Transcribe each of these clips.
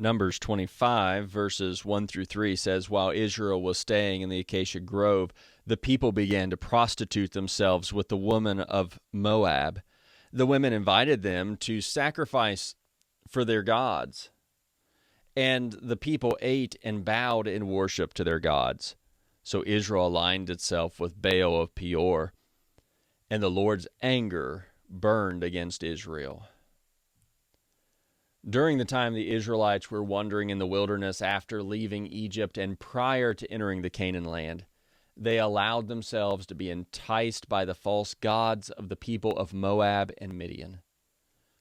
Numbers 25, verses 1 through 3 says, "While Israel was staying in the acacia grove, the people began to prostitute themselves with the women of Moab. The women invited them to sacrifice for their gods, and the people ate and bowed in worship to their gods. So Israel aligned itself with Baal of Peor, and the Lord's anger burned against Israel." During the time the Israelites were wandering in the wilderness after leaving Egypt and prior to entering the Canaan land, they allowed themselves to be enticed by the false gods of the people of Moab and Midian.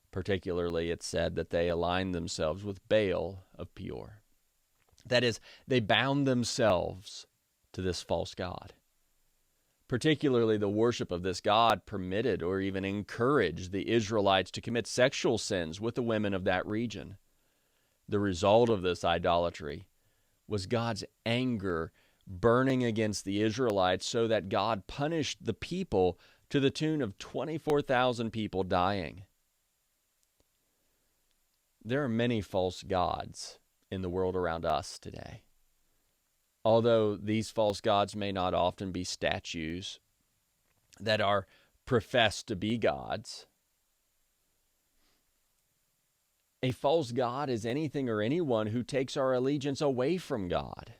Particularly, it said that they aligned themselves with Baal of Peor. That is, they bound themselves to this false god. Particularly, the worship of this god permitted or even encouraged the Israelites to commit sexual sins with the women of that region. The result of this idolatry was God's anger burning against the Israelites, so that God punished the people to the tune of 24,000 people dying. There are many false gods in the world around us today. Although these false gods may not often be statues that are professed to be gods, a false god is anything or anyone who takes our allegiance away from God.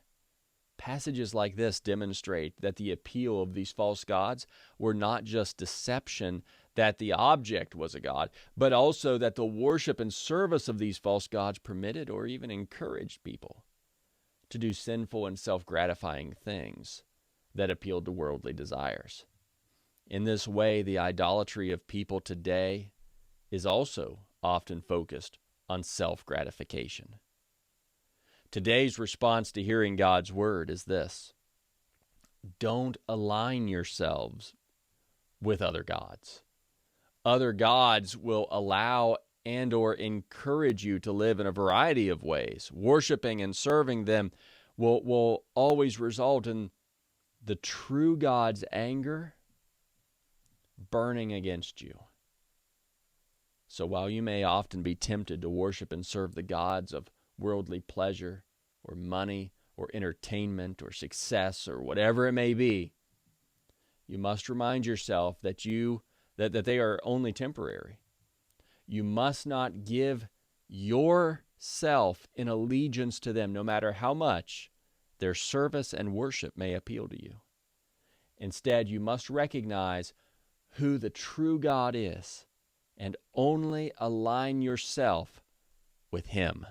Passages like this demonstrate that the appeal of these false gods were not just deception that the object was a god, but also that the worship and service of these false gods permitted or even encouraged people to do sinful and self-gratifying things that appealed to worldly desires. In this way, the idolatry of people today is also often focused on self-gratification. Today's response to hearing God's word is this: don't align yourselves with other gods. Other gods will allow and or encourage you to live in a variety of ways. Worshiping and serving them will always result in the true God's anger burning against you. So while you may often be tempted to worship and serve the gods of worldly pleasure or money or entertainment or success or whatever it may be, you must remind yourself that they are only temporary. You must not give yourself in allegiance to them, no matter how much their service and worship may appeal to you. Instead, you must recognize who the true God is and only align yourself with Him.